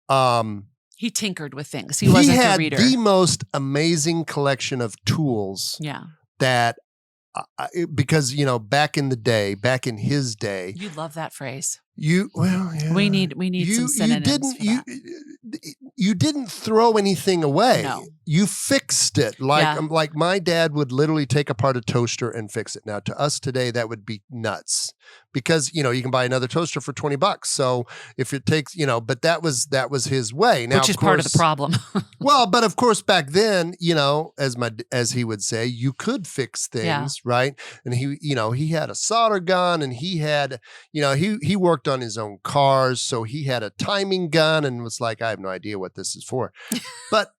he tinkered with things. He wasn't had a reader. the most amazing collection of tools. Yeah. That because back in his day, You love that phrase. yeah. We need some synonyms for that. You didn't throw anything away. No. You fixed it. Like my dad would literally take apart a toaster and fix it. Now to us today, that would be nuts because, you can buy another toaster for $20. So if it takes, but that was his way. Now, Which is part of the problem. Well, but of course back then, as he would say, you could fix things, right? And he had a solder gun and he had, he worked on his own cars. So he had a timing gun and was like, I have no idea what this is for. But,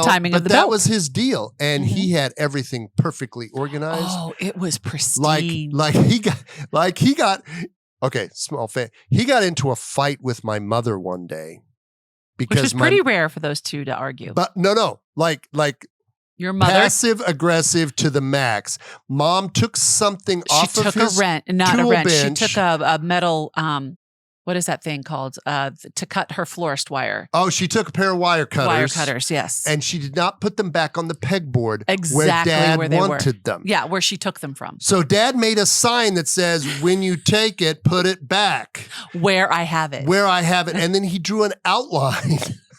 timing of the that belt. was his deal. And he had everything perfectly organized. Oh, it was pristine. He got okay, small fan. He got into a fight with my mother one day because which is pretty rare for those two to argue. But no, like your mother passive aggressive to the max. Mom took something off of his took a tool wrench. bench. She took a metal what is that thing called? To cut her florist wire. Oh, she took a pair of wire cutters. Wire cutters, yes. And she did not put them back on the pegboard Exactly where Dad they wanted them. Yeah, where she took them from. So Dad made a sign that says, when you take it, put it back. Where I have it. And then he drew an outline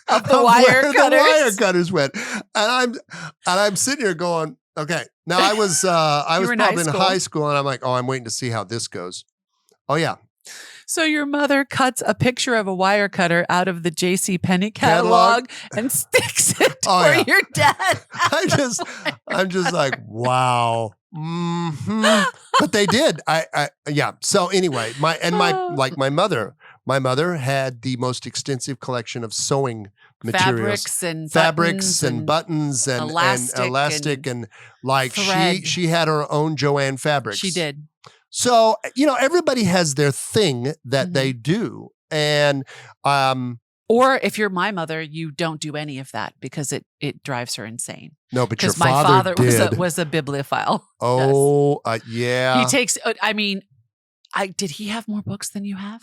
of the wire cutters. The wire cutters went. And I'm sitting here going, okay. Now I was probably in high school and I'm like, oh, I'm waiting to see how this goes. Oh yeah. So your mother cuts a picture of a wire cutter out of the J.C. Penney catalog and sticks it for your dad. I'm just like, wow. But they did. Yeah. So anyway, my mother had the most extensive collection of sewing materials, fabrics and buttons and elastic and like thread. she had her own Joanne fabrics. She did. So, everybody has their thing that they do. And, or if you're my mother, you don't do any of that because it drives her insane. No, but your my father did. was a bibliophile. Oh, yes. Yeah. He takes, did he have more books than you have?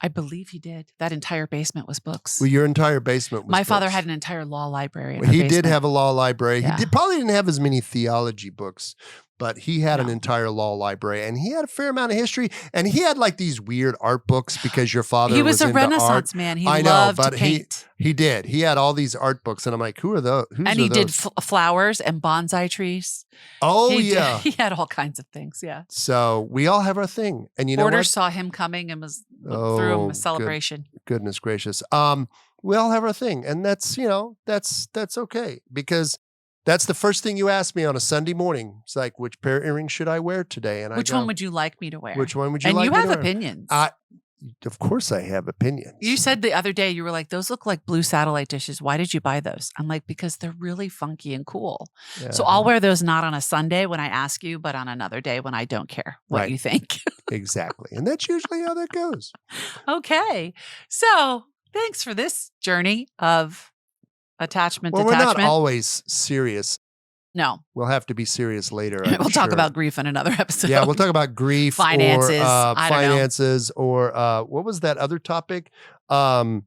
I believe he did. That entire basement was books. Well, your entire basement was My books. father had an entire law library. He did have a law library. Yeah. He probably didn't have as many theology books, but he had an entire law library, and he had a fair amount of history, and he had like these weird art books because your father he was a into Renaissance art. man. He I loved know, but to paint. He did. He had all these art books, and I'm like, who are those? And he did flowers and bonsai trees. Oh, yeah. He had all kinds of things, yeah. So we all have our thing. And you know what? Borders saw him coming and threw him a celebration. Goodness gracious. We all have our thing. And that's, that's okay. Because that's the first thing you ask me on a Sunday morning. It's like, which pair of earrings should I wear today? And which one would you like me to wear? Which one would you like me to wear? And you have opinions. Of course I have opinions. You said the other day, you were like, those look like blue satellite dishes. Why did you buy those? I'm like, because they're really funky and cool. Yeah. So I'll wear those not on a Sunday when I ask you, but on another day when I don't care what you think. Exactly. And that's usually how that goes. Okay. So thanks for this journey of attachment. Well, we're not always serious. No. We'll have to be serious later. We'll talk about grief in another episode. Yeah, we'll talk about grief, finances, or finances, or what was that other topic? Marriage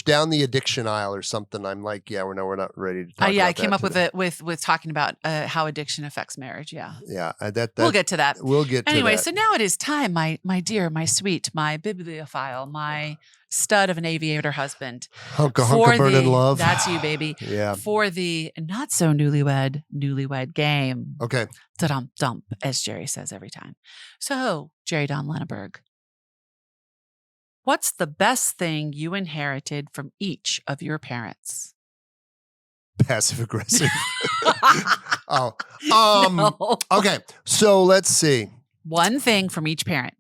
down the addiction aisle or something. I'm like, we're not ready to talk about I came that up today. with talking about how addiction affects marriage. Yeah. Yeah. We'll get to that. We'll get to that. Anyway, so now it is time, my dear, my sweet, my bibliophile, my stud of an aviator husband. Hunka burn in love. That's you, baby. Yeah. For the not so newlywed game. Okay. Da-dum-dump, as Jerry says every time. So, Jerry Don Lenaburg, what's the best thing you inherited from each of your parents? Passive aggressive. No. Okay. So let's see. One thing from each parent.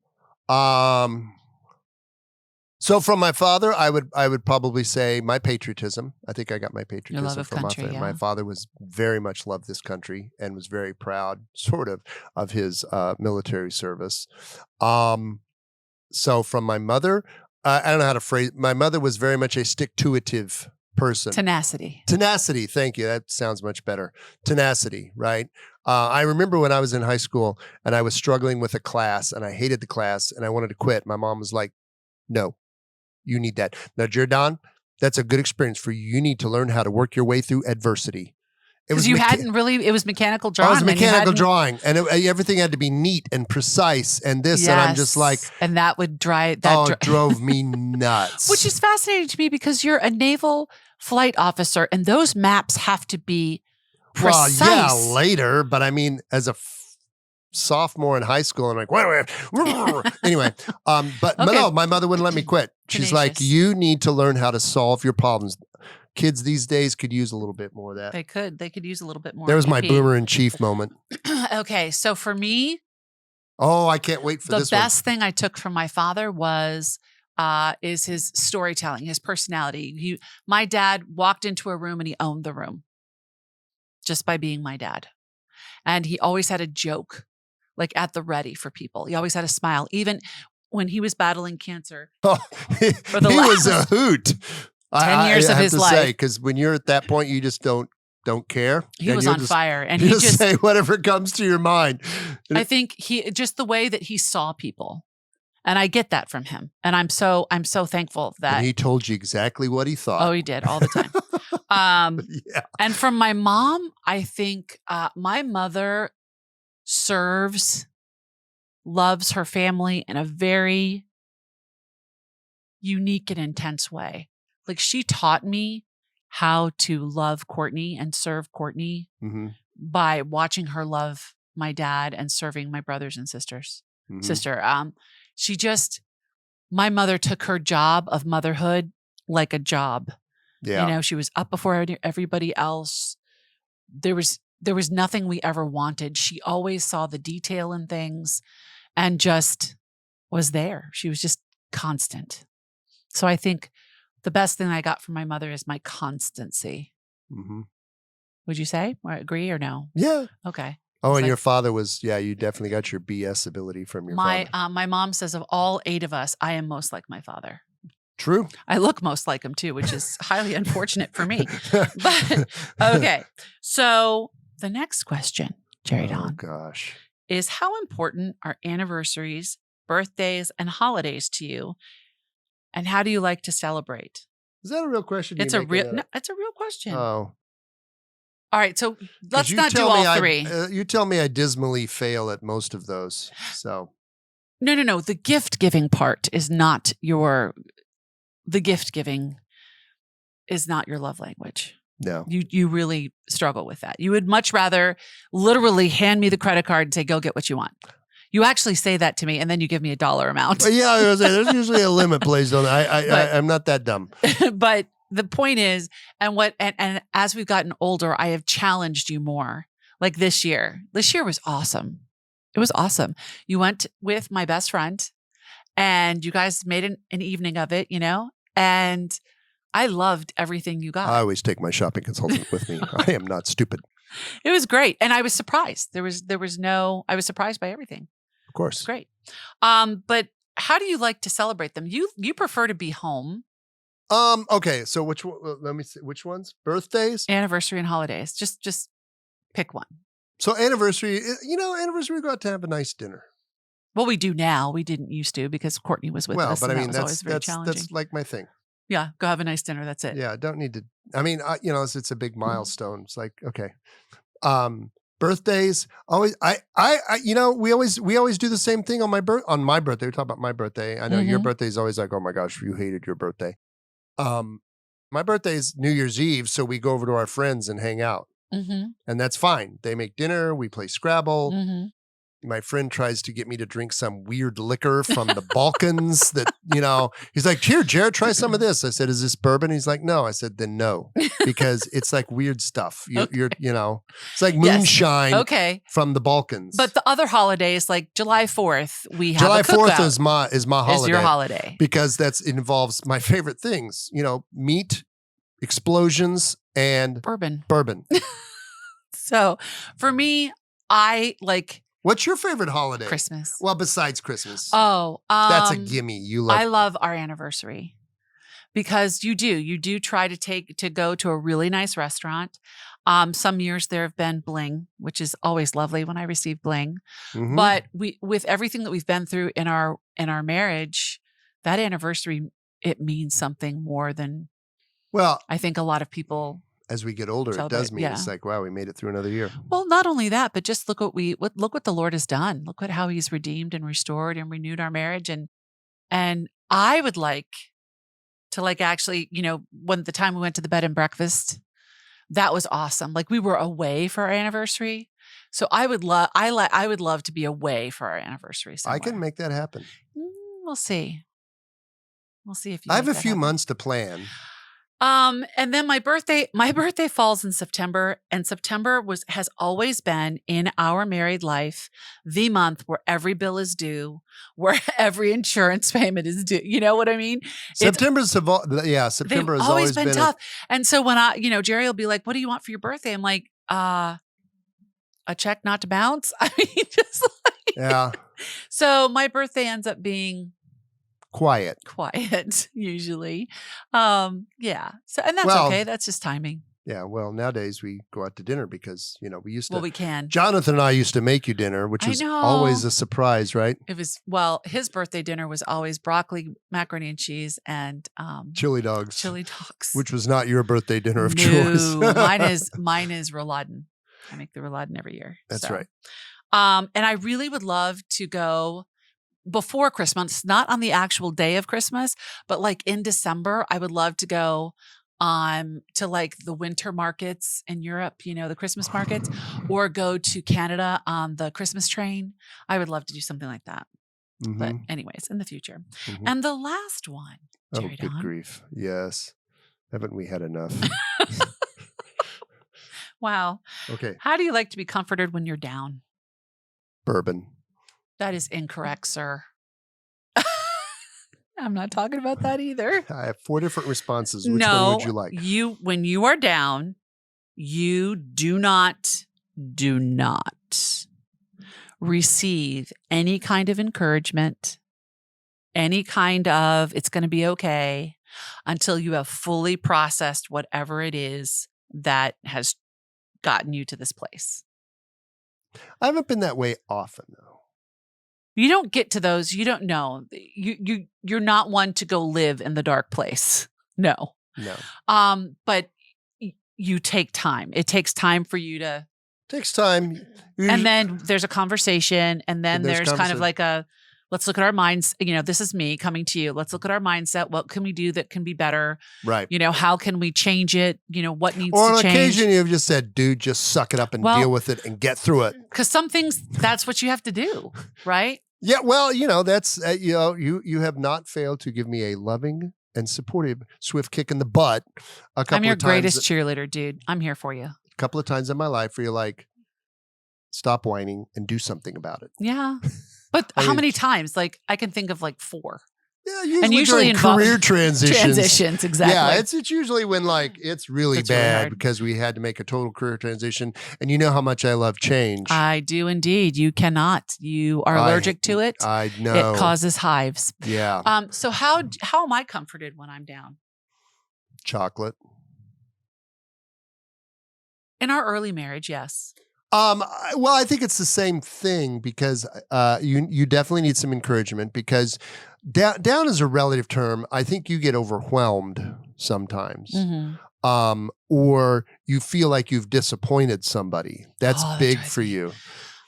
So from my father, I would probably say my patriotism. I think I got my patriotism Your love of from country, my father. yeah. My father was very much loved this country and was very proud, sort of his military service. So from my mother, I don't know how to phrase. My mother was very much a stick-to-itive person. Tenacity. Thank you. That sounds much better. Tenacity, right? I remember when I was in high school and I was struggling with a class and I hated the class and I wanted to quit. My mom was like, no, you need that. Now, Jordan, that's a good experience for you. You need to learn how to work your way through adversity. Because you hadn't really, it was mechanical drawing. It was mechanical drawing, and everything had to be neat and precise and this, yes. And I'm just like. And that would drive. It drove me nuts. Which is fascinating to me because you're a naval flight officer and those maps have to be precise. Well, yeah, later, but I mean, as a sophomore in high school, I'm like, wait. Anyway, but okay. No, my mother wouldn't let me quit. She's like, you need to learn how to solve your problems. Kids these days could use a little bit more of that. They could use a little bit more. There was my boomer in chief moment. Okay. So for me. Oh, I can't wait for this one. The best thing I took from my father was is his storytelling, his personality. My dad walked into a room and he owned the room just by being my dad. And he always had a joke, like at the ready for people. He always had a smile, even when he was battling cancer. Oh, he was a hoot. 10 years of his life. Because when you're at that point, you just don't care. He was on fire, and he just say whatever comes to your mind. I think just the way that he saw people, and I get that from him, and I'm so thankful that and he told you exactly what he thought. Oh, he did all the time. Yeah. And from my mom, I think my mother loves her family in a very unique and intense way. Like she taught me how to love Courtney and serve Courtney by watching her love my dad and serving my brothers and sisters. Mhm. Sister. My mother took her job of motherhood like a job. Yeah. She was up before everybody else. There was nothing we ever wanted. She always saw the detail in things and just was there. She was just constant. So I think the best thing I got from my mother is my constancy. Mhm. Would you say? Or agree or no? Yeah. Okay. Oh, It's and like- your father was, you definitely got your BS ability from your father. My mom says of all 8 of us, I am most like my father. True. I look most like him too, which is highly unfortunate for me. But okay. So the next question, Jerry Oh, Don, gosh. is how important are anniversaries, birthdays, and holidays to you? And how do you like to celebrate? Is that a real question? It's a real question. Oh. All right. So 'Cause let's you not do tell me all 3. you tell me I dismally fail at most of those. So No. The gift giving part is not the gift giving is not your love language. no. You really struggle with that. You would much rather literally hand me the credit card and say, go get what you want. You actually say that to me and then you give me a dollar amount. Well, yeah, I was saying, there's usually a limit placed on that. I'm not that dumb. But the point is, and as we've gotten older, I have challenged you more. Like this year. This year was awesome. It was awesome. You went with my best friend and you guys made an evening of it, and I loved everything you got. I always take my shopping consultant with me. I am not stupid. It was great. And I was surprised. I was surprised by everything. Of course. It's great. But how do you like to celebrate them? You prefer to be home. Okay. So let me see. Which ones? Birthdays? Anniversary and holidays. Just pick one. So anniversary, anniversary, we go out to have a nice dinner. Well, we do now. We didn't used to because Courtney was with us. But I and mean, that was always very challenging. that's like my thing. Yeah, go have a nice dinner. That's it. Yeah, I don't need to. I mean, it's a big milestone. It's like, okay. Birthdays always. We always do the same thing on my birthday. We're talking about my birthday. I know your birthday is always like, oh my gosh, you hated your birthday. My birthday is New Year's Eve, so we go over to our friends and hang out, and that's fine. They make dinner. We play Scrabble. My friend tries to get me to drink some weird liquor from the Balkans that, he's like, here, Jared, try some of this. I said, is this bourbon? He's like, no. I said, then no, because it's like weird stuff. You're it's like moonshine from the Balkans. But the other holidays, like July 4th, we have July a cookout. 4th is my holiday. Is your holiday. Because involves my favorite things, meat, explosions, and bourbon. So for me, I like... What's your favorite holiday? Christmas. Well, besides Christmas. Oh, that's a gimme. I love our anniversary because you do try to go to a really nice restaurant. Some years there have been bling, which is always lovely when I receive bling. But with everything that we've been through in our marriage, that anniversary, it means something more than, I think a lot of people. As we get older, it does mean it's like, wow, we made it through another year. Well, not only that, but just look what the Lord has done. Look at how He's redeemed and restored and renewed our marriage. And I would like to actually, when the time we went to the bed and breakfast, that was awesome. Like we were away for our anniversary. So I would love to be away for our anniversary somewhere. I can make that happen. We'll see. We'll see if you I have a few months to plan. And then my birthday falls in September, and September has always been in our married life the month where every bill is due, where every insurance payment is due. You know what I mean? September has always been tough. And so when Jerry will be like, "What do you want for your birthday?" I'm like, a check not to bounce. I mean, just like, yeah. So my birthday ends up being quiet usually. Yeah. So, and that's okay. That's just timing. Yeah. Well, nowadays we go out to dinner because, we used to. Well, we can. Jonathan and I used to make you dinner, which was always a surprise, right? It was, his birthday dinner was always broccoli, macaroni and cheese, and chili dogs. Which was not your birthday dinner of choice. Mine is rouladen. I make the rouladen every year. That's right. And I really would love to go before Christmas, not on the actual day of Christmas, but like in December, I would love to go to like the winter markets in Europe, the Christmas markets, or go to Canada on the Christmas train. I would love to do something like that. But anyways, in the future. And the last one, Jerry good Don. grief. Yes. Haven't we had enough? Wow. Okay. How do you like to be comforted when you're down? Bourbon. That is incorrect, sir. I'm not talking about that either. I have 4 different responses. Which one would you like? When you are down, you do not receive any kind of encouragement, any kind of it's going to be okay until you have fully processed whatever it is that has gotten you to this place. I haven't been that way often, though. You don't get to those. You don't know. You're not one to go live in the dark place. No. But you take time. It takes time for you to. Takes time. And then there's a conversation, and then there's kind of like let's look at our minds. This is me coming to you. Let's look at our mindset. What can we do that can be better? Right. How can we change it? What needs or to on change? occasion, you've just said, dude, just suck it up and deal with it and get through it. Because some things, that's what you have to do, right? Yeah. Well, that's, you have not failed to give me a loving and supportive swift kick in the butt a couple of times. I'm your greatest cheerleader, dude. I'm here for you. A couple of times in my life where you're like, stop whining and do something about it. Yeah. But how many times? Like, I can think of like 4. Yeah, usually during career transitions. Transitions, exactly. Yeah, it's usually when it's really bad really because we had to make a total career transition. And you know how much I love change. I do indeed. You cannot. You are allergic to it. I know. It causes hives. Yeah. So how am I comforted when I'm down? Chocolate. In our early marriage, yes. Well, I think it's the same thing because you definitely need some encouragement because down is a relative term. I think you get overwhelmed sometimes. Or you feel like you've disappointed somebody. That's big for you.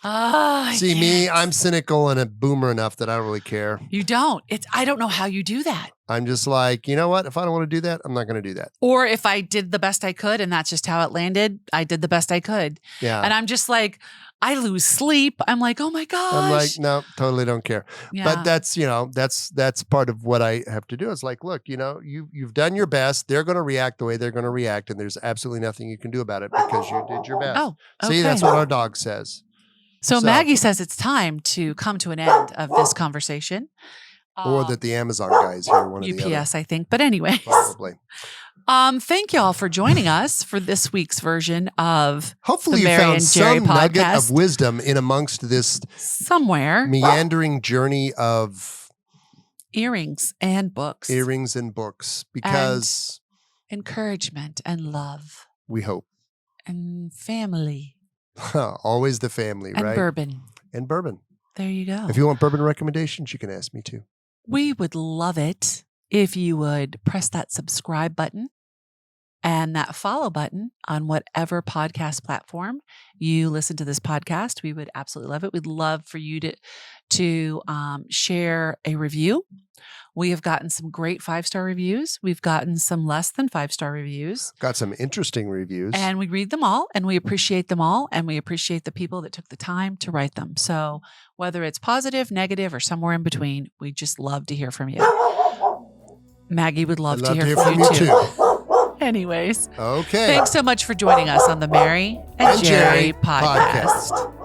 See, me, I'm cynical and a boomer enough that I don't really care. You don't. I don't know how you do that. I'm just like, you know what? If I don't want to do that, I'm not going to do that. Or if I did the best I could and that's just how it landed, I did the best I could. Yeah. And I'm just like, I lose sleep. I'm like, oh my gosh. I'm like, no, totally don't care. Yeah. But that's part of what I have to do. It's like, look, you've done your best. They're going to react the way they're going to react. And there's absolutely nothing you can do about it because you did your best. Oh, okay. See, that's what our dog says. So Maggie says it's time to come to an end of this conversation. Or that the Amazon guy is here. One of the UPS, I think. But anyways. Probably. Thank y'all for joining us for this week's version of Hopefully the you Mary found and Jerry some nugget podcast. of wisdom in amongst this somewhere meandering journey of earrings and books. Earrings and books. Because encouragement and love. We hope. And family. Always the family, and right? Bourbon. And bourbon. There you go. If you want bourbon recommendations, you can ask me too. We would love it if you would press that subscribe button and that follow button on whatever podcast platform you listen to this podcast. We would absolutely love it. We'd love for you to share a review. We have gotten some great 5-star reviews. We've gotten some less than 5-star reviews. Got some interesting reviews. And we read them all and we appreciate them all. And we appreciate the people that took the time to write them. So whether it's positive, negative, or somewhere in between, we just love to hear from you. Maggie would love to hear from you too. Anyways. Okay. Thanks so much for joining us on the Mary and Jerry podcast.